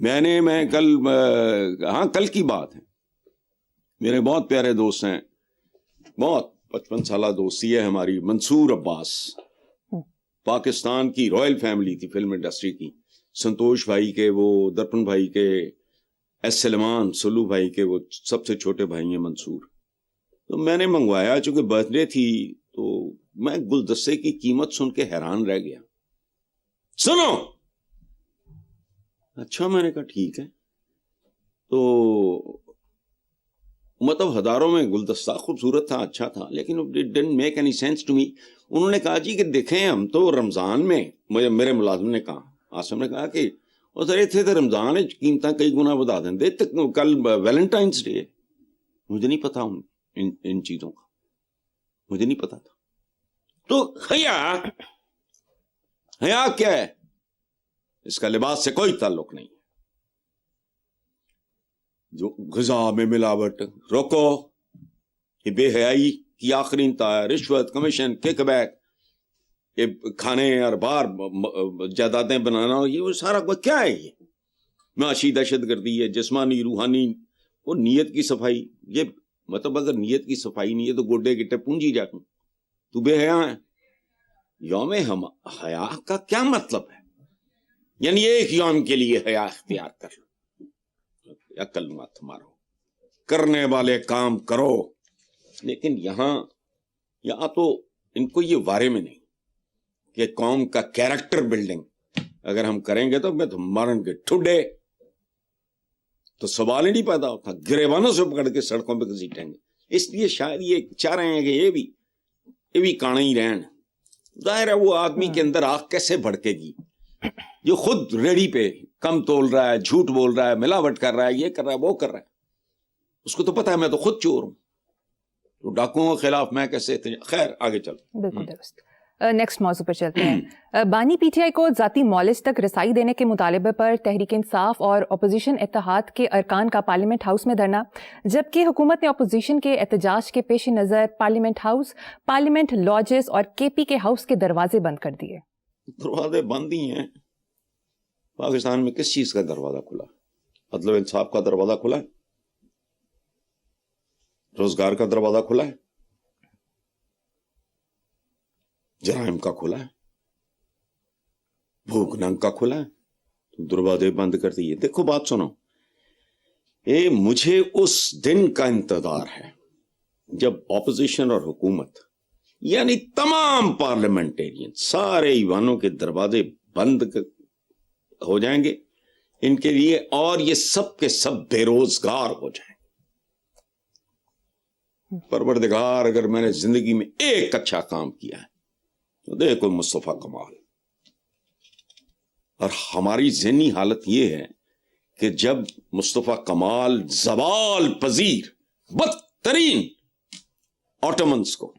میں کل کی بات ہے، میرے بہت پیارے دوست ہیں، بہت 55 سالہ دوستی ہے ہماری، منصور عباس، پاکستان کی رائل فیملی تھی فلم انڈسٹری کی، سنتوش بھائی کے، وہ درپن بھائی کے، ایس سلمان، سلو بھائی کے وہ سب سے چھوٹے بھائی ہیں منصور. تو میں نے منگوایا، چونکہ برتھ ڈے تھی تو میں گلدستے کی قیمت سن کے حیران رہ گیا. سنو، اچھا، میں نے کہا ٹھیک ہے. تو مطلب ہزاروں میں گلدستہ خوبصورت تھا، اچھا تھا، لیکن it didn't make any sense to me. انہوں نے کہا جی کہ دیکھیں ہم تو رمضان میں، میرے ملازم نے کہا، آصم نے کہا کہ وہ سر اتنے تو رمضان ہے قیمتیں کئی گنا بتا دیں، کل ویلنٹائنس ڈے ہے. مجھے نہیں پتا ان چیزوں کا، مجھے نہیں پتا تھا. تو حیا کیا ہے؟ اس کا لباس سے کوئی تعلق نہیں ہے. جو غذا میں ملاوٹ، روکو، یہ بے حیائی کی آخری انتہا ہے. رشوت، کمیشن، کک بیک، یہ کھانے اور باہر جائیدادیں بنانا، یہ سارا کیا ہے؟ یہ معاشی دہشت گردی ہے، جسمانی، روحانی، وہ نیت کی صفائی. یہ مطلب اگر نیت کی صفائی نہیں ہے تو گوڈے گٹے پونجی جا کوں تو بے حیا ہے. یوم حیا کا کیا مطلب ہے؟ یعنی ایک یوم کے لیے حیا اختیار کر لو، عقل مت مارو، کرنے والے کام کرو. لیکن یہاں تو ان کو یہ وارے میں نہیں کہ قوم کا کیریکٹر بلڈنگ اگر ہم کریں گے تو میں تو مارن کے ٹھڈے، تو سوال ہی نہیں پیدا ہوتا. گریبانوں سے پکڑ کے سڑکوں پہ گھسیٹیں گے. اس لیے شاید یہ چاہ رہے ہیں کہ یہ بھی کانا ہی رہن. ظاہر ہے وہ آدمی کے اندر آگ کیسے بھڑکے گی جو خود ریڑھی پہ کم تول رہا ہے، جھوٹ بول رہا ہے، ملاوٹ کر رہا ہے، یہ کر رہا ہے، وہ کر رہا ہے. اس کو تو پتا ہے میں تو خود چور ہوں، تو ڈاکوؤں کے خلاف میں کیسے. خیر آگے چلو. بالکل درست. نیکسٹ موضوع پر چلتے ہیں. بانی پی ٹی آئی کو ذاتی مالج تک رسائی دینے کے مطالبے پر تحریک انصاف اور اپوزیشن اتحاد کے ارکان کا پارلیمنٹ ہاؤس میں دھرنا، جبکہ حکومت نے اپوزیشن کے احتجاج کے پیش نظر پارلیمنٹ ہاؤس، پارلیمنٹ لاجز اور کے پی کے ہاؤس کے دروازے بند کر دیے. دروازے بند ہی ہیں. پاکستان میں کس چیز کا دروازہ کھلا؟ عدل و انصاف کا دروازہ کھلا ہے، روزگار کا دروازہ کھلا ہے، جرائم کا کھلا ہے، بھوک ننگ کا کھلا ہے، تو دروازے بند کر دیے. دیکھو بات سنو، مجھے اس دن کا انتظار ہے جب اپوزیشن اور حکومت یعنی تمام پارلیمنٹیرین سارے ایوانوں کے دروازے بند ہو جائیں گے ان کے لیے، اور یہ سب کے سب بے روزگار ہو جائیں. پروردگار اگر میں نے زندگی میں ایک اچھا کام کیا ہے تو دیکھو مصطفیٰ کمال. اور ہماری ذہنی حالت یہ ہے کہ جب مصطفیٰ کمال زوال پذیر بدترین آٹومنس کو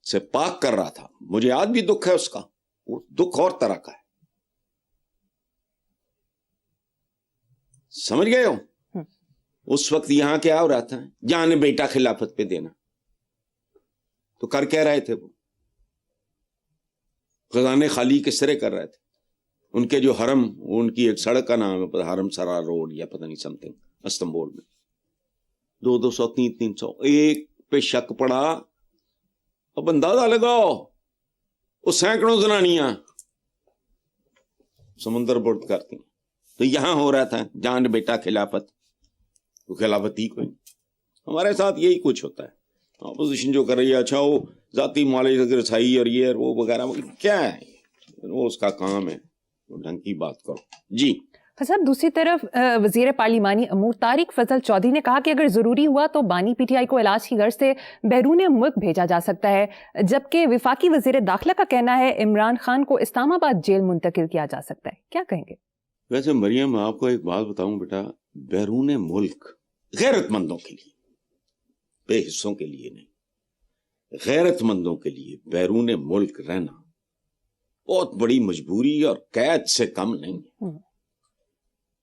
سے پاک کر رہا تھا، مجھے آج بھی دکھ ہے اس کا، وہ دکھ اور طرح کا ہے. سمجھ گئے ہو؟ اس وقت یہاں کیا ہو رہا تھا؟ جان بیٹا خلافت پہ دینا. تو کر کیا رہے تھے؟ وہ خزانے خالی کس طرح کر رہے تھے؟ ان کے جو حرم، ان کی ایک سڑک کا نام ہے حرم سرا روڈ یا پتہ نہیں سم تھنگ، استنبول میں 200 300 ایک پہ شک پڑا. اب اندازہ لگاؤ وہ سینکڑوں زنانیاں سمندر برد کرتی ہیں. تو یہاں ہو رہا تھا جان بیٹا خلافت، وہ خلافت ہی کوئی. ہمارے ساتھ یہی کچھ ہوتا ہے. اپوزیشن جو کر رہی ہے، اچھا وہ ذاتی مالک رسائی اور یہ وہ وغیرہ کیا ہے، وہ اس کا کام ہے، وہ ڈھنگ کی بات کرو. جی صاحب، دوسری طرف وزیر پارلیمانی امور طارق فضل چودھری نے کہا کہ اگر ضروری ہوا تو بانی پی ٹی آئی کو علاج کی غرض سے بیرون ملک بھیجا جا سکتا ہے، جبکہ وفاقی وزیر داخلہ کا کہنا ہے عمران خان کو اسلام آباد جیل منتقل کیا جا سکتا ہے. کیا کہیں گے؟ ویسے مریم آپ کو ایک بات بتاؤں بیٹا، بیرون ملک غیرت مندوں کے لیے، بے حصوں کے لیے نہیں، غیرت مندوں کے لیے بیرون ملک رہنا بہت بڑی مجبوری اور قید سے کم نہیں ہے.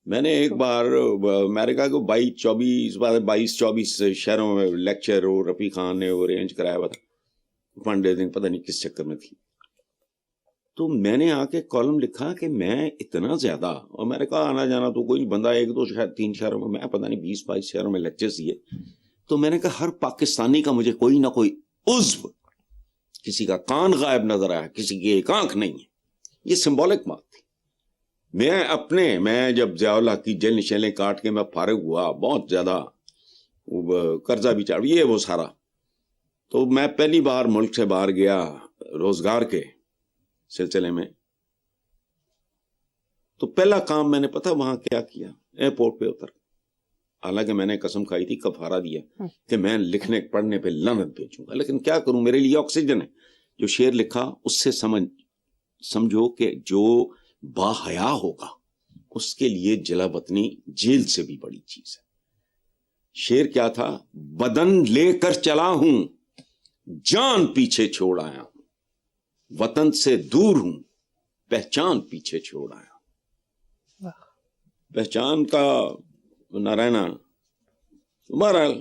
میں نے ایک بار امریکہ کو 22-24 شہروں میں لیکچر اور رفیق خان نے ارینج کرایا ہوا تھا، فنڈ ریزنگ پتہ نہیں کس چکر میں تھی. تو میں نے آ کے کالم لکھا کہ میں اتنا زیادہ, اور میں نے کہا آنا جانا تو کوئی بندہ 1-2 شاید 3 شہروں میں, میں پتہ نہیں 20-22 شہروں میں لیکچرز دیے. تو میں نے کہا ہر پاکستانی کا مجھے کوئی نہ کوئی عضو, کسی کا کان غائب نظر آیا, کسی کی ایک آنکھ نہیں ہے. یہ سمبولک بات تھی. میں جب ضیاء الحق کی جیل نشیلیں کاٹ کے میں فارغ ہوا, بہت زیادہ قرضہ بھی چڑھ, یہ وہ سارا, تو میں پہلی بار ملک سے باہر گیا روزگار کے سلسلے میں. تو پہلا کام میں نے پتہ وہاں کیا کیا, ایئرپورٹ پہ اتر, حالانکہ میں نے قسم کھائی تھی, کفارہ دیا کہ میں لکھنے پڑھنے پہ لعنت بھیجوں گا, لیکن کیا کروں, میرے لیے آکسیجن ہے. جو شعر لکھا اس سے سمجھو کہ جو با حیا ہوگا اس کے لیے جلا وطنی جیل سے بھی بڑی چیز ہے. شعر کیا تھا, بدن لے کر چلا ہوں, جان پیچھے چھوڑ آیا ہوں, وطن سے دور ہوں, پہچان پیچھے چھوڑ آیا ہوں. پہچان کا نہ رہنا, بہرحال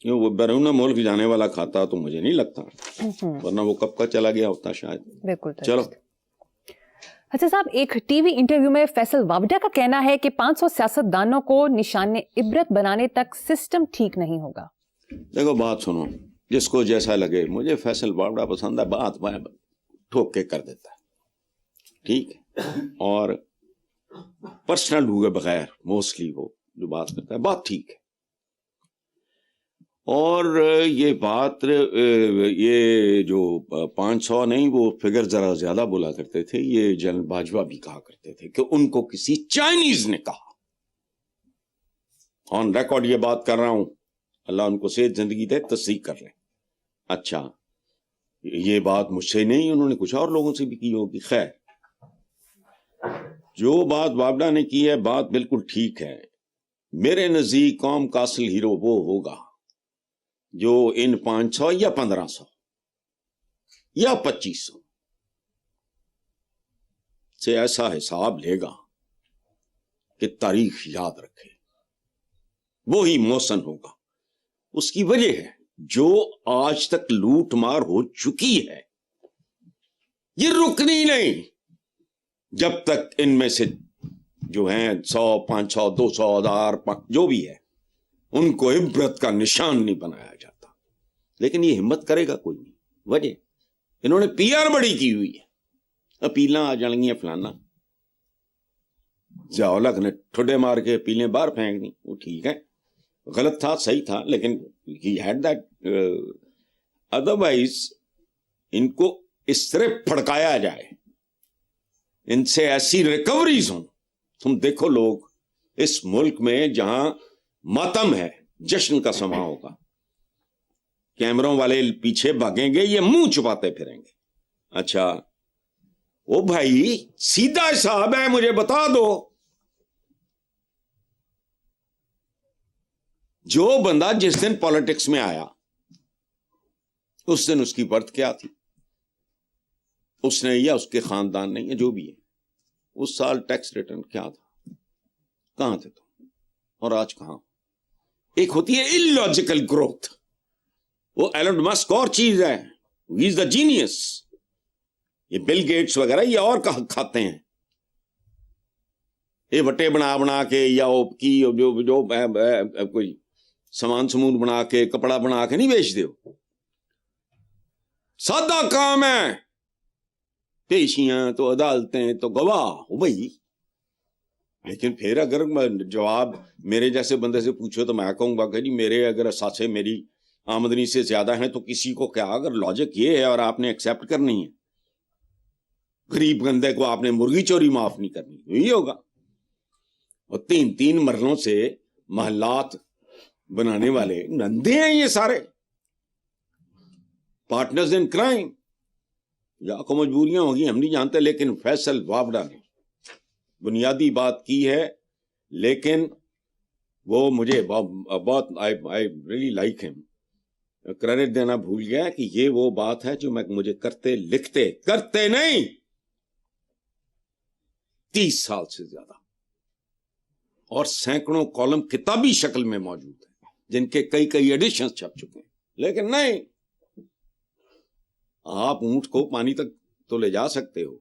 وہ بیرون ملک جانے والا کھاتا تو مجھے نہیں لگتا, ورنہ وہ کب کا چلا گیا ہوتا شاید. بالکل. چلو. اچھا صاحب, ایک ٹی وی انٹرویو میں فیصل وابڈا کا کہنا ہے کہ 500 سیاستدانوں کو نشان عبرت بنانے تک سسٹم ٹھیک نہیں ہوگا. دیکھو بات سنو, جس کو جیسا لگے, مجھے فیصل وابڈا پسند ہے, بات ٹھوک کے کر دیتا ہے, ٹھیک ہے, اور پرسنل ہوئے بغیر موسٹلی وہ جو بات کرتا ہے بات ٹھیک ہے. اور یہ بات, یہ جو 500 نہیں, وہ فگر ذرا زیادہ بولا کرتے تھے, یہ جنرل باجوہ بھی کہا کرتے تھے کہ ان کو کسی چائنیز نے کہا. آن ریکارڈ یہ بات کر رہا ہوں, اللہ ان کو صحت زندگی دے, تصدیق کر لیں. اچھا, یہ بات مجھ سے نہیں, انہوں نے کچھ اور لوگوں سے بھی کی ہوگی. خیر, جو بات وابڈا نے کی ہے بات بالکل ٹھیک ہے. میرے نزدیک قوم کا اصل ہیرو وہ ہوگا جو ان 500 یا 1500 یا 2500 سے ایسا حساب لے گا کہ تاریخ یاد رکھے, وہی محسن ہوگا. اس کی وجہ ہے جو آج تک لوٹ مار ہو چکی ہے یہ رکنی نہیں, جب تک ان میں سے جو ہیں 100 500 200 1000 جو بھی ہے ان کو عبرت کا نشان نہیں بنایا جاتا. لیکن یہ ہمت کرے گا کوئی نہیں. وجہ انہوں نے پی آر بڑی کی ہوئی ہے, اپیلاں آ جائیں گی فلانا. ضیاء الحق نے ٹھڈے مار کے اپیلیں باہر پھینک دی, وہ ٹھیک ہے, غلط تھا, صحیح تھا, لیکن ہی ہیڈ دیٹ. ادروائز ان کو اس طرح پھڑکایا جائے, ان سے ایسی ریکوریز ہوں. تم دیکھو لوگ اس ملک میں جہاں ماتم ہے, جشن کا سما ہوگا, کیمروں والے پیچھے بھاگیں گے, یہ منہ چھپاتے پھریں گے. اچھا وہ بھائی سیدھا حساب ہے, مجھے بتا دو, جو بندہ جس دن پالیٹکس میں آیا اس دن اس کی برتھ کیا تھی, اس نے یا اس کے خاندان نے یا جو بھی ہے, اس سال ٹیکس ریٹرن کیا تھا, کہاں تھے تم, اور آج کہاں. ایک ہوتی ہے illogical growth, وہ ایلن مسک اور چیز ہے, ہی از دا جینیس. یہ بل گیٹس وغیرہ یہ اور کھاتے ہیں, یہ وٹے بنا بنا کے یا جو کوئی سامان سمون بنا کے کپڑا بنا کے نہیں بیچ دے. سادہ کام ہے, پیشیاں تو عدالتیں تو گواہ ہو بھائی. لیکن پھر اگر جواب میرے جیسے بندے سے پوچھو تو میں کہوں گا کہ جی میرے اگر اثاثے میری آمدنی سے زیادہ ہیں تو کسی کو کیا, اگر لاجک یہ ہے اور آپ نے ایکسیپٹ کرنی ہے, غریب گندے کو آپ نے مرغی چوری معاف نہیں کرنی, یہی ہوگا. اور 3 مرلوں سے محلات بنانے والے نندے ہیں یہ سارے, پارٹنرز ان کرائم. یا کو مجبوریاں ہوگی ہم نہیں جانتے, لیکن فیصل وابڈا نے بنیادی بات کی ہے. لیکن وہ مجھے بہت I really like him, credit دینا بھول گیا کہ یہ وہ بات ہے جو مجھے کرتے نہیں 30 سال سے زیادہ, اور سینکڑوں کالم کتابی شکل میں موجود ہیں جن کے کئی ایڈیشنز چھپ چکے ہیں. لیکن نہیں, آپ اونٹ کو پانی تک تو لے جا سکتے ہو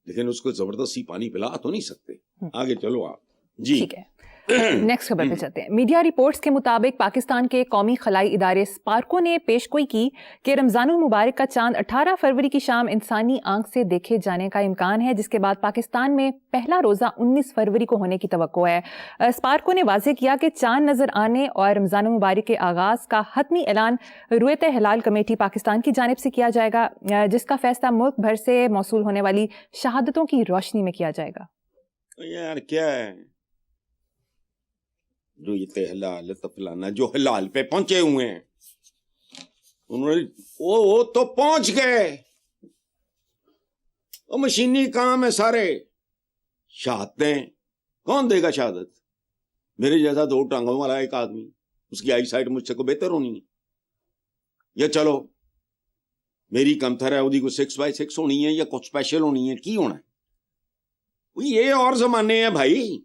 لیکن اس کو زبردستی پانی پلا تو نہیں سکتے. آگے چلو آپ. جی ٹھیک ہے, نیکسٹ خبر پہ چلتے ہیں. میڈیا رپورٹس کے مطابق پاکستان کے قومی خلائی ادارے اسپارکو نے پیشگوئی کی کہ رمضان المبارک کا چاند 18 فروری کی شام انسانی آنکھ سے دیکھے جانے کا امکان ہے, جس کے بعد پاکستان میں پہلا روزہ 19 فروری کو ہونے کی توقع ہے. اسپارکو نے واضح کیا کہ چاند نظر آنے اور رمضان المبارک کے آغاز کا حتمی اعلان رؤیت ہلال کمیٹی پاکستان کی جانب سے کیا جائے گا, جس کا فیصلہ ملک بھر سے موصول ہونے والی شہادتوں کی روشنی میں کیا جائے گا. یار کیا ہے جو یہ ہلال فلانا جو ہلال پہ پہنچے ہوئے ہیں انہوں نے وہ تو پہنچ گئے, وہ مشینی کام ہے سارے. شہادتیں کون دے گا شہادت؟ میرے جیسا 2 ٹانگوں والا ایک آدمی, اس کی آئی سائٹ مجھ سے کو بہتر ہونی ہے, یا چلو میری کم تھر ہے وہ کو 6x6 ہونی ہے یا کچھ اسپیشل ہونی ہے, کی ہونا ہے؟ یہ اور زمانے ہیں بھائی.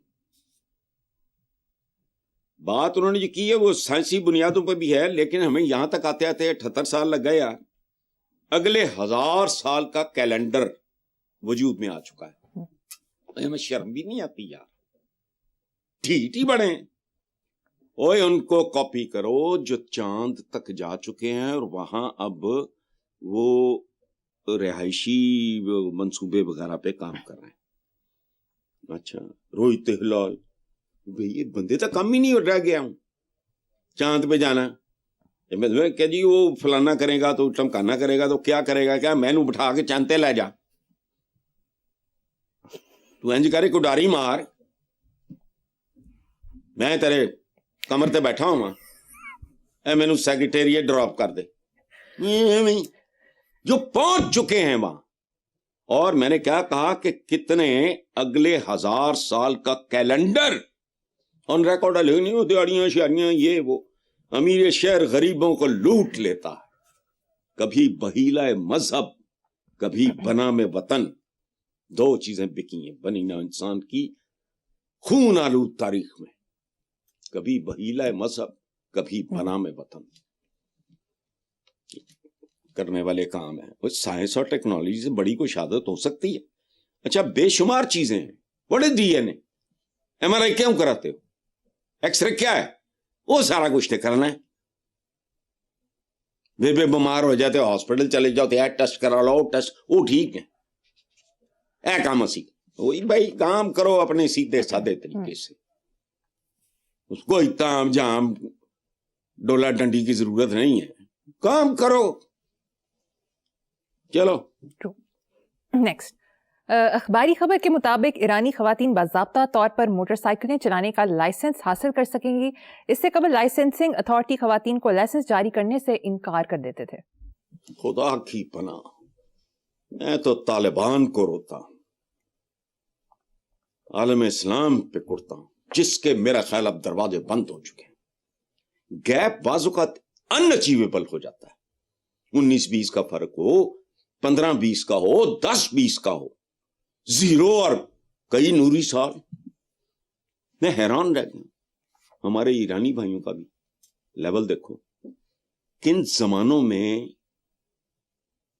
بات انہوں نے جو کی ہے وہ سائنسی بنیادوں پہ بھی ہے, لیکن ہمیں یہاں تک آتے آتے 78 سال لگ گئے یار. اگلے 1000 سال کا کیلنڈر وجود میں آ چکا ہے. ہمیں شرم بھی نہیں آتی یار, ٹھیٹ ہی بڑے ہیں. اوے ان کو کاپی کرو جو چاند تک جا چکے ہیں اور وہاں اب وہ رہائشی منصوبے وغیرہ پہ کام کر رہے ہیں. اچھا رویت ہلال بھئی بندے تو کم ہی نہیں رہ گیا ہوں چاند پہ جانا. کہ جی وہ فلانا کرے گا تو ٹمکانا کرے گا تو کیا کرے گا, کیا میں نو بٹھا کے چاند تے لے جا, تو انج کرے کو ڈاری مار, میں تیرے کمر تے بیٹھا ہوں اے مینو سیکریٹریٹ ڈراپ کر دے. جو پہنچ چکے ہیں وہاں. اور میں نے کیا کہا کہ کتنے اگلے 1000 سال کا کیلنڈر آن ریکارڈ نہیں ہو, دیہڑیاں شہریاں یہ وہ. امیر شہر غریبوں کو لوٹ لیتا ہے, کبھی بہیلا مذہب کبھی بنا میں وطن. 2 چیزیں بکی ہیں بنی نہ انسان کی خون آلود تاریخ میں, کبھی بہیلا مذہب کبھی بنا میں وطن. کرنے والے کام ہیں. سائنس اور ٹیکنالوجی سے بڑی کوئی شہادت ہو سکتی ہے؟ اچھا بے شمار چیزیں ہیں. What is D N A? M R I کیوں کراتے ہو؟ ایکس رے کیا ہے؟ وہ سارا کچھ کرنا ہے. بے بیمار ہو جاتے ہاسپٹل چلے جاؤ ٹیسٹ کرا لو, ٹیسٹ وہ ٹھیک ہے. اے کام اسی وہی بھائی کام کرو اپنے سیدھے سادے طریقے سے. اس کو اتام جام ڈولا ڈنڈی کی ضرورت نہیں ہے, کام کرو. چلو نیکسٹ. اخباری خبر کے مطابق ایرانی خواتین باضابطہ طور پر موٹر سائیکلیں چلانے کا لائسنس حاصل کر سکیں گی. اس سے قبل لائسنسنگ اتھارٹی خواتین کو لائسنس جاری کرنے سے انکار کر دیتے تھے. خدا کی پناہ, میں تو طالبان کو روتا ہوں, عالم اسلام پہ کرتا ہوں, جس کے میرا خیال اب دروازے بند ہو چکے ہیں. گیپ بعض اوقات ان اچیویبل ہو جاتا ہے. 19-20 کا فرق ہو, 15-20 کا ہو, 10-20 کا ہو, 0 اور کئی نوری سال. میں حیران رہ گیا. ہمارے ایرانی بھائیوں کا بھی لیول دیکھو, کن زمانوں میں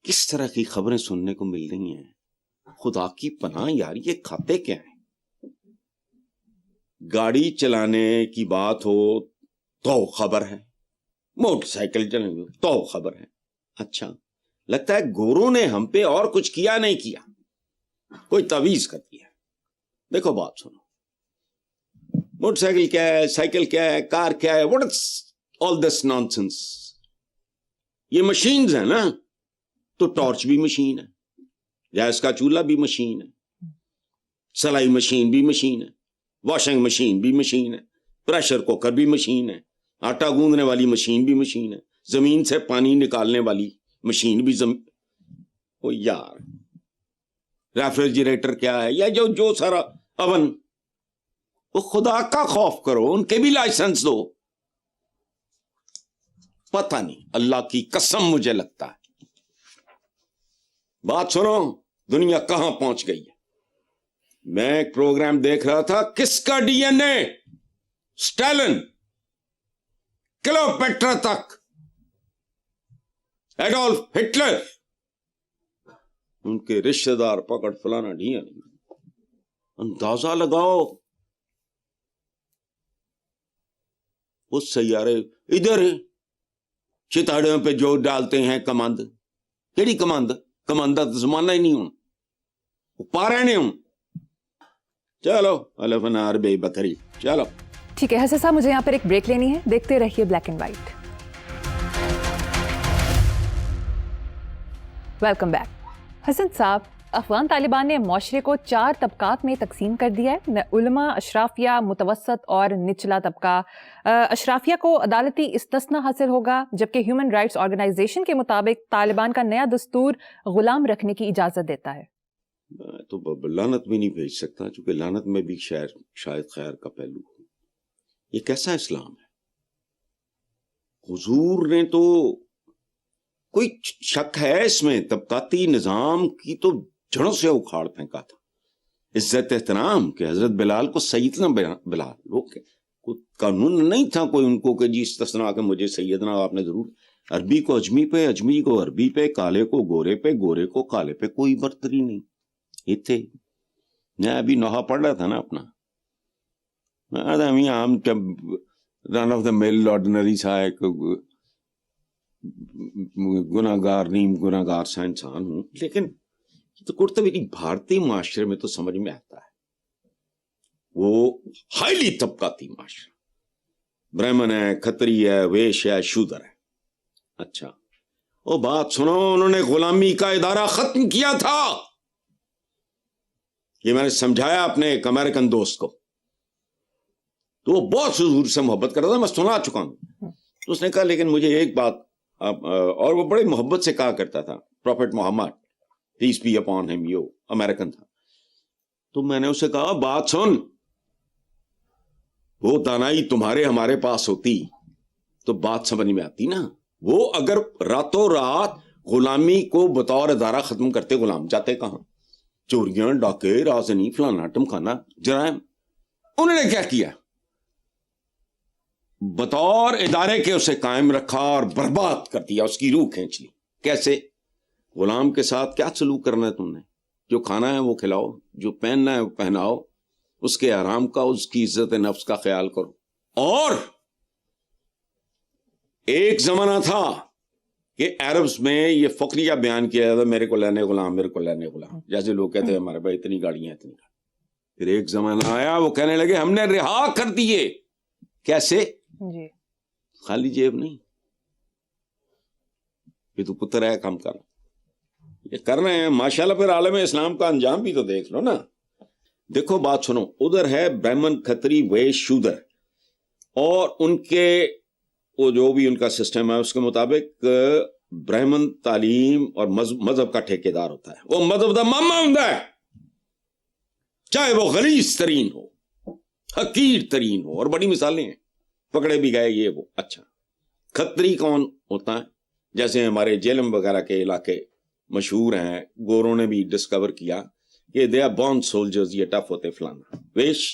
کس طرح کی خبریں سننے کو مل رہی ہیں. خدا کی پناہ یار, یہ کھاتے کیا ہیں؟ گاڑی چلانے کی بات ہو تو خبر ہے, موٹر سائیکل چلانے تو خبر ہے. اچھا لگتا ہے گوروں نے ہم پہ اور کچھ کیا نہیں کیا, کوئی تعویذ کر دیا. دیکھو بات سنو, موٹر سائیکل کیا ہے, سائیکل کیا ہے, کار کیا ہے, what is all this nonsense. یہ مشینز ہیں نا, تو ٹارچ بھی مشین ہے, گیس کا چولہا بھی مشین ہے, سلائی مشین بھی مشین ہے, واشنگ مشین بھی مشین ہے, پریشر کوکر بھی مشین ہے, آٹا گوندنے والی مشین بھی مشین ہے, زمین سے پانی نکالنے والی مشین بھی او یار, ریفریجریٹر کیا ہے, یا جو سارا اوون. وہ خدا کا خوف کرو, ان کے بھی لائسنس دو. پتہ نہیں, اللہ کی قسم مجھے لگتا ہے. بات سنو, دنیا کہاں پہنچ گئی ہے. میں ایک پروگرام دیکھ رہا تھا, کس کا ڈی این اے, اسٹالن, کلوپیٹرا تک, ایڈولف ہٹلر, ان کے رشتہ دار پکڑ فلانا ڈھیا نہیں. اندازہ لگاؤ اس سیارے ادھر چتاڑیوں پہ جو ڈالتے ہیں کماند, کیڑی کماند, کماندہ تو زمانہ ہی نہیں ہوں, پا رہے نہیں ہوں. چلو الفنار بے بکری. چلو ٹھیک ہے حسن صاحب, مجھے یہاں پر ایک بریک لینی ہے, دیکھتے رہیے black and white. Welcome back. Hasan صاحب, افغان طالبان نے معاشرے کو 4 طبقات میں تقسیم کر دیا ہے, علماء, اشرافیہ, متوسط اور نچلا طبقہ. اشرافیہ کو عدالتی استثناء حاصل ہوگا, جبکہ ہیومن رائٹس آرگنائزیشن کے مطابق طالبان کا نیا دستور غلام رکھنے کی اجازت دیتا ہے. تو لعنت بھی نہیں بھیج سکتا, چونکہ لعنت میں بھی شاید خیر کا پہلو ہو. یہ کیسا اسلام ہے؟ حضور نے تو, کوئی شک ہے اس میں, طبقاتی نظام کی تو جڑوں سے اکھاڑ پھینکا تھا. عزت احترام کہ حضرت بلال کو سیدنا بلال, لوگ قانون نہیں تھا کوئی ان کو کہ جی استثناء کہ مجھے سیدنا آپ نے ضرور. عربی کو اجمی پہ, اجمی کو عربی پہ, کالے کو گورے پہ, گورے کو کالے پہ, کوئی برتری نہیں. یہ تھے, میں ابھی نوحہ پڑھ رہا تھا نا اپنا, عام رن آف دا مل آرڈنری سا ایک گناہگار, نیم گناہگار سا انسان ہوں, لیکن تو کرتبی بھارتی معاشرے میں تو سمجھ میں آتا ہے. وہ ہائیلی طبقاتی معاشرہ, برہمن ہے, کھتری ہے, ویش ہے, شودر ہے. اچھا وہ بات سنو, انہوں نے غلامی کا ادارہ ختم کیا تھا. یہ میں نے سمجھایا اپنے ایک امریکن دوست کو, تو وہ بہت حضور سے محبت کرتا تھا, میں سنا چکا ہوں. تو اس نے کہا لیکن مجھے ایک بات, اور وہ بڑے محبت سے کہا کرتا تھا, prophet Muhammad peace be upon him, یہ امریکن تھا. تو میں نے اسے کہا بات سن, وہ دانائی تمہارے ہمارے پاس ہوتی تو بات سمجھ میں آتی نا. وہ اگر راتوں رات غلامی کو بطور ادارہ ختم کرتے, غلام جاتے کہاں؟ چوریاں, ڈاکے, رازنی, فلانا ٹمکانا, جرائم. انہوں نے کیا کیا؟ بطور ادارے کے اسے قائم رکھا اور برباد کر دیا, اس کی روح کھینچ لی. کیسے؟ غلام کے ساتھ کیا سلوک کرنا ہے تم نے؟ جو کھانا ہے وہ کھلاؤ, جو پہننا ہے وہ پہناؤ, اس کے آرام کا, اس کی عزت نفس کا خیال کرو. اور ایک زمانہ تھا کہ عربز میں یہ فقریہ بیان کیا جاتا, میرے کو لینے غلام, میرے کو لینے غلام, جیسے لوگ کہتے ہیں ہمارے بھائی اتنی گاڑیاں, اتنی گاڑیاں. پھر ایک زمانہ آیا وہ کہنے لگے ہم نے رہا کر دیے. کیسے؟ جی خالی جیب نہیں, یہ تو پتر ہے, کام کر, یہ کر رہے ہیں ماشاءاللہ. پھر عالم اسلام کا انجام بھی تو دیکھ لو نا. دیکھو بات سنو, ادھر ہے برہمن, کھتری, ویش, شودر, اور ان کے وہ جو بھی ان کا سسٹم ہے اس کے مطابق برہمن تعلیم اور مذہب کا ٹھیکیدار ہوتا ہے. وہ مذہب دا ماما ہوتا ہے, چاہے وہ غلیظ ترین ہو, حقیر ترین ہو, اور بڑی مثالیں ہیں, پکڑے بھی گئے یہ وہ. اچھا کھتری کون ہوتا ہے؟ جیسے ہمارے جیلم وغیرہ کے علاقے مشہور ہیں, گوروں نے بھی ڈسکور کیا کہ دے آر بورن سولجرز, یہ ٹف ہوتے فلانا. ویش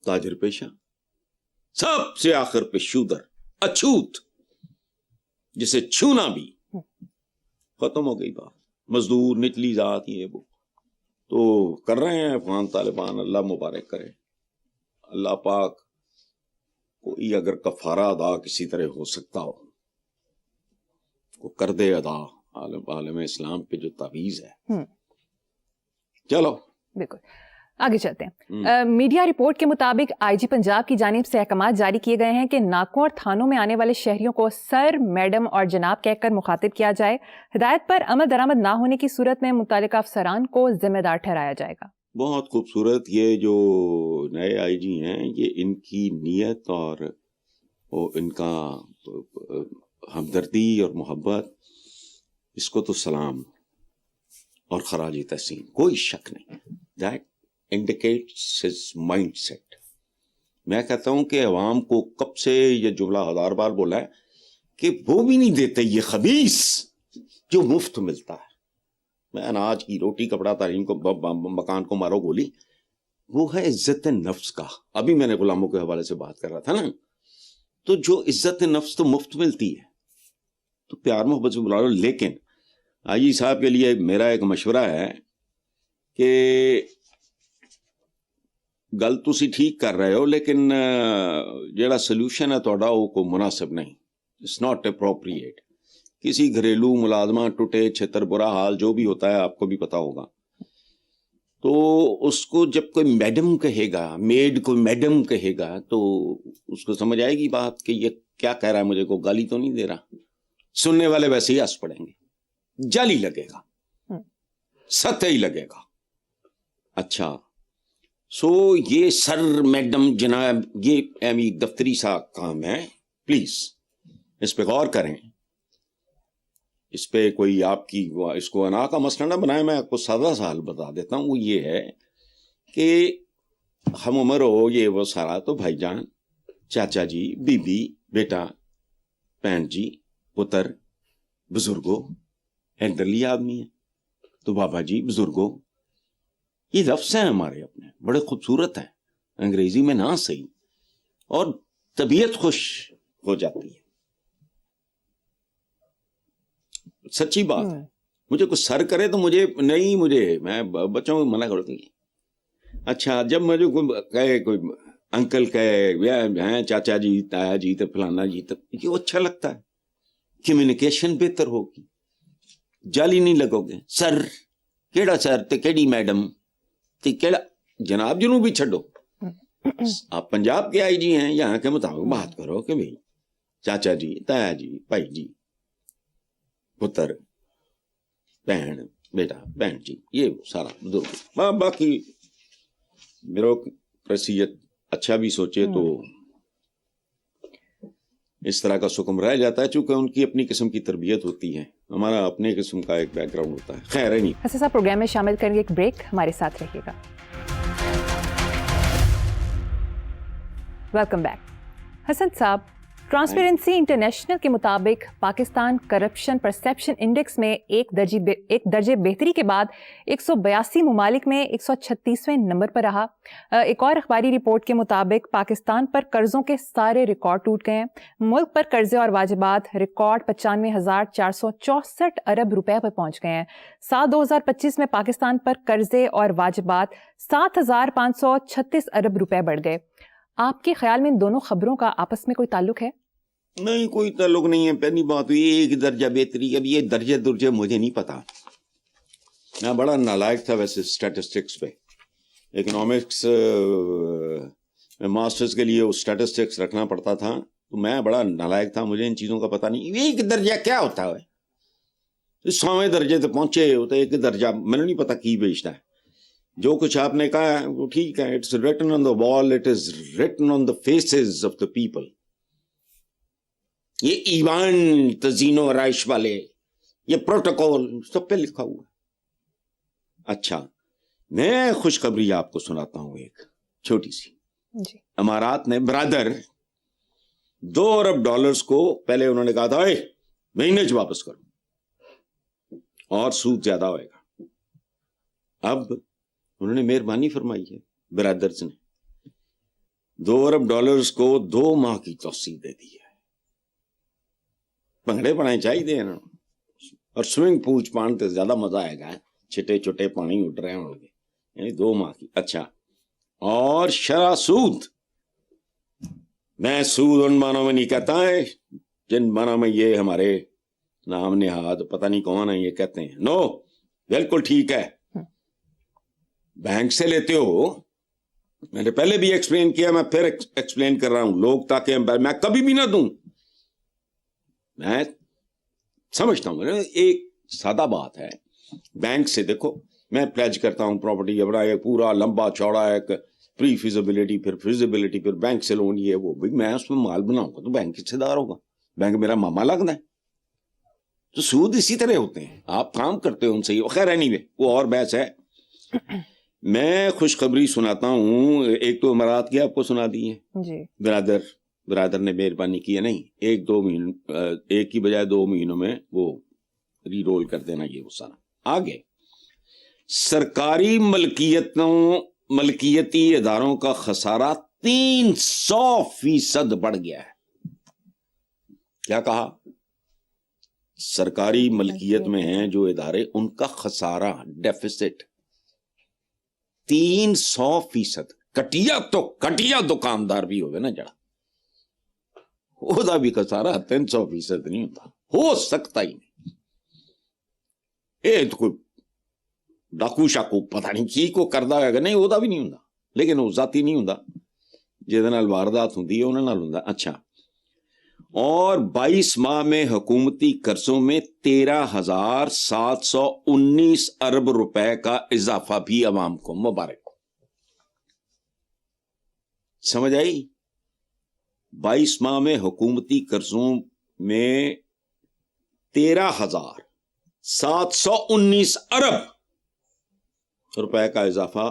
تاجر پیشہ, سب سے آخر پہ شودر, اچھوت, جسے چھونا بھی. ختم ہو گئی بات. مزدور, نچلی ذات, یہ وہ تو کر رہے ہیں افغان طالبان, اللہ مبارک کرے. اللہ پاک کوئی اگر کفارہ ادا کسی طرح ہو سکتا ہو وہ کر دے ادا. عالم اسلام پہ جو تعویذ ہے. چلو بالکل آگے چلتے ہیں. میڈیا رپورٹ کے مطابق آئی جی پنجاب کی جانب سے احکامات جاری کیے گئے ہیں کہ ناکوں اور تھانوں میں آنے والے شہریوں کو سر, میڈم اور جناب کہہ کر مخاطب کیا جائے. ہدایت پر عمل درآمد نہ ہونے کی صورت میں متعلقہ افسران کو ذمہ دار ٹھہرایا جائے گا. بہت خوبصورت. یہ جو نئے آئی جی ہیں, یہ ان کی نیت اور ان کا ہمدردی اور محبت, اس کو تو سلام اور خراج تحسین, کوئی شک نہیں. That indicates his mindset. میں کہتا ہوں کہ عوام کو کب سے یہ جملہ ہزار بار بولا ہے کہ وہ بھی نہیں دیتے یہ خبیث جو مفت ملتا ہے. میں اناج کی, روٹی, کپڑا, تعلیم کو, مکان کو مارو گولی, وہ ہے عزت نفس کا. ابھی میں نے غلاموں کے حوالے سے بات کر رہا تھا نا, تو جو عزت نفس تو مفت ملتی ہے تو پیار محبت سے بلا لو. لیکن آئی جی صاحب کے لیے میرا ایک مشورہ ہے کہ گل تسی ٹھیک کر رہے ہو لیکن جڑا سلوشن ہے تہاڈا وہ کوئی مناسب نہیں. It's not appropriate. کسی گھریلو ملازمہ ٹوٹے چھتر برا حال جو بھی ہوتا ہے آپ کو بھی پتا ہوگا, تو اس کو جب کوئی میڈم کہے گا, میڈ کوئی میڈم کہے گا, تو اس کو سمجھ آئے گی بات کہ یہ کیا کہہ رہا ہے, مجھے کو گالی تو نہیں دے رہا. سننے والے ویسے ہی ہنس پڑیں گے, جعلی لگے گا, سطحی لگے گا. اچھا سو یہ سر میڈم جناب یہ دفتری سا کام ہے, پلیز اس پہ غور کریں. اس پہ کوئی آپ کی اس کو انا کا مسئلہ نہ بنائے. میں آپ کو سادہ سا حل بتا دیتا ہوں. وہ یہ ہے کہ ہم عمر ہو یہ وہ سارا تو بھائی جان, چاچا جی, بی بی, بیٹا, بہن جی, پتر, بزرگوں, ایلڈرلی آدمی ہے تو بابا جی, بزرگوں, یہ لفظ ہیں ہمارے اپنے, بڑے خوبصورت ہیں, انگریزی میں نہ صحیح, اور طبیعت خوش ہو جاتی ہے. سچی بات ہے. مجھے کوئی سر کرے تو مجھے نہیں, مجھے میں بچوں کو منع کرتا ہوں. اچھا جب مجھے کوئی کہے, کوئی انکل کہے, چاچا جی, تایا جی, تو فلانا جی, تو یہ اچھا لگتا ہے. کمیونیکیشن بہتر ہوگی, جعلی نہیں لگو گے. سر کیڑا سر تے کیڑی میڈم تے کیڑا جناب جنوں بھی چھڈو. آپ پنجاب کے آئی جی ہیں, یہاں کے مطابق بات کرو کہ بھائی چاچا جی, تایا جی, بھائی جی, پتر, بہن, بیٹا, بہن جی, یہ سارا بزرگ. باقی بیوروکریسیت اچھا بھی سوچے تو اس طرح کا سکم رہ جاتا ہے, چونکہ ان کی اپنی قسم کی تربیت ہوتی ہے, ہمارا اپنے قسم کا ایک بیک گراؤنڈ ہوتا ہے. خیر ہے نہیں. حسن صاحب پروگرام میں شامل کریں گے ایک بریک, ہمارے ساتھ رہیے گا. Welcome back. حسن صاحب, ٹرانسپیرنسی انٹرنیشنل کے مطابق پاکستان کرپشن پرسیپشن انڈیکس میں ایک درجے بہتری کے بعد 182 ممالک میں 136ویں نمبر پر رہا. ایک اور اخباری رپورٹ کے مطابق پاکستان پر قرضوں کے سارے ریکارڈ ٹوٹ گئے ہیں. ملک پر قرضے اور واجبات ریکارڈ 95,464 ارب روپے پر پہنچ گئے ہیں. سال 2025 میں پاکستان پر قرضے اور واجبات 7,536 ارب روپے بڑھ گئے. آپ کے خیال میں ان دونوں خبروں کا آپس میں کوئی تعلق ہے؟ نہیں, کوئی تعلق نہیں ہے. پہلی بات ایک درجہ بہتری, اب یہ درجے مجھے نہیں پتا. میں بڑا نالائق تھا ویسے اسٹیٹسٹکس پہ, اکنامکس میں ماسٹرز کے لیے اسٹیٹسٹکس رکھنا پڑتا تھا, تو میں بڑا نالائق تھا, مجھے ان چیزوں کا پتہ نہیں. ایک درجہ کیا ہوتا ہے, 100ویں درجے تک پہنچے ہوتے, ایک درجہ میں نے نہیں پتا کی بیچتا ہے. جو کچھ آپ نے کہا ہے وہ ٹھیک ہے. اٹس ریٹن آن دا وال, it is written on the faces of the people. یہ ایوان تزئین و آرائش والے, یہ پروٹوکول سب پہ لکھا ہوا ہے. اچھا میں خوشخبری آپ کو سناتا ہوں ایک چھوٹی سی. جی. امارات نے برادر $2 ارب کو پہلے انہوں نے کہا تھا مہینے چ واپس کرو اور سود زیادہ ہوئے گا. اب انہوں نے مہربانی فرمائی ہے, برادرز نے $2 ارب کو 2 ماہ کی توسیع دے دی ہے. بھنگڑے پڑھائیں چاہیے نا, اور سوئمنگ پول پانی زیادہ مزہ آئے گا, چھٹے چھوٹے پانی اٹھ رہے ہوں گے, یعنی 2 ماہ کی. اچھا, اور شرح سود, میں سود ان معنوں میں نہیں کہتا ہے جن معنوں میں یہ ہمارے نام نہاد پتہ نہیں کون ہے یہ کہتے ہیں. نو, بالکل ٹھیک ہے, بینک سے لیتے ہو. میں نے پہلے بھی ایکسپلین کیا, میں پھر ایکسپلین کر رہا ہوں, لوگ تاکہ میں کبھی بھی نہ دوں. میں سمجھتا ہوں ایک سادہ بات ہے, بینک سے دیکھو میں پلیج کرتا ہوں پراپرٹی, بڑا ایک پورا لمبا چوڑا ایک پری فیزیبلٹی, پھر فیزیبلٹی, پھر بینک سے لون, یہ وہ بھی میں اس میں مال بناؤں گا تو بینک حصے دار ہوگا. بینک میرا ماما لگنا ہے. تو سود اسی طرح ہوتے ہیں, آپ کام کرتے ہو ان سے. خیر اینی وے وہ اور بحث ہے. میں خوشخبری سناتا ہوں. ایک تو امارات کی آپ کو سنا دی ہے جی. برادر نے مہربانی کی ہے, نہیں 1-2 مہینوں, ایک کی بجائے 2 مہینوں میں وہ ری رول کر دینا, یہ وہ سارا. آگے سرکاری ملکیتی اداروں کا خسارہ 300% بڑھ گیا ہے. کیا کہا؟ سرکاری ملکیت میں ہیں جو ادارے, ان کا خسارہ ڈیفیسٹ 300%. کٹیا دکاندار بھی ہوگا نا جڑا, وہ بھی خسارہ 300% نہیں ہوتا, ہو سکتا ہی نہیں. یہ تو کوئی ڈاکو شاکو پتہ نہیں کی کو کردا ہے, نہیں وہ بھی نہیں ہوں, لیکن وہ ذاتی نہیں ہوں جہاں واردات ہوں انہوں ہوں. اچھا, اور 22 ماہ میں حکومتی قرضوں میں 13,719 ارب روپے کا اضافہ بھی عوام کو مبارک ہو. سمجھ آئی؟ 22 ماہ میں حکومتی قرضوں میں 13,719 ارب روپے کا اضافہ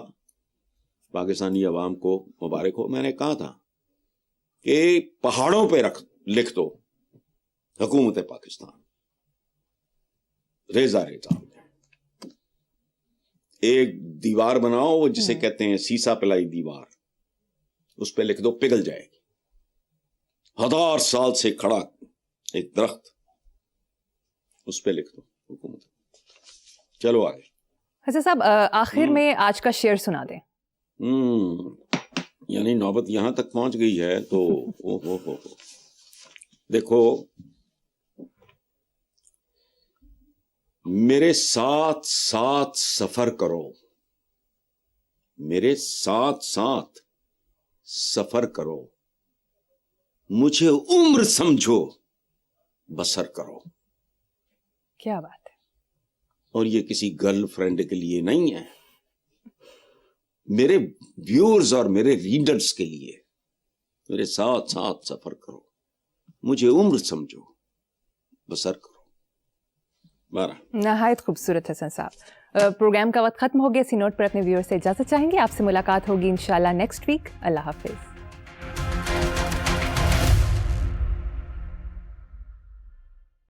پاکستانی عوام کو مبارک ہو. میں نے کہا تھا کہ پہاڑوں پہ لکھ دو حکومت پاکستان, ریزہ ایک دیوار بناؤ جسے کہتے ہیں سیسا پلائی دیوار, اس پہ لکھ دو پگھل جائے گی. 1000 سال سے کھڑا ایک درخت, اس پہ لکھ دو حکومت. چلو آگے. حسن صاحب آخر میں آج کا شعر سنا دیں. یعنی نوبت یہاں تک پہنچ گئی ہے تو ہو دیکھو, میرے ساتھ ساتھ سفر کرو, میرے ساتھ ساتھ سفر کرو, مجھے عمر سمجھو بسر کرو. کیا بات ہے. اور یہ کسی گرل فرینڈ کے لیے نہیں ہے, میرے ویورز اور میرے ریڈرز کے لیے. میرے ساتھ ساتھ سفر کرو, مجھے عمر سمجھو بسر کرو. نہایت خوبصورت حسن صاحب. پروگرام کا وقت ختم ہو گیا. اسی نوٹ پر اپنے ویور سے اجازت چاہیں گے. آپ سے ملاقات ہوگی انشاءاللہ نیکسٹ ویک. اللہ حافظ.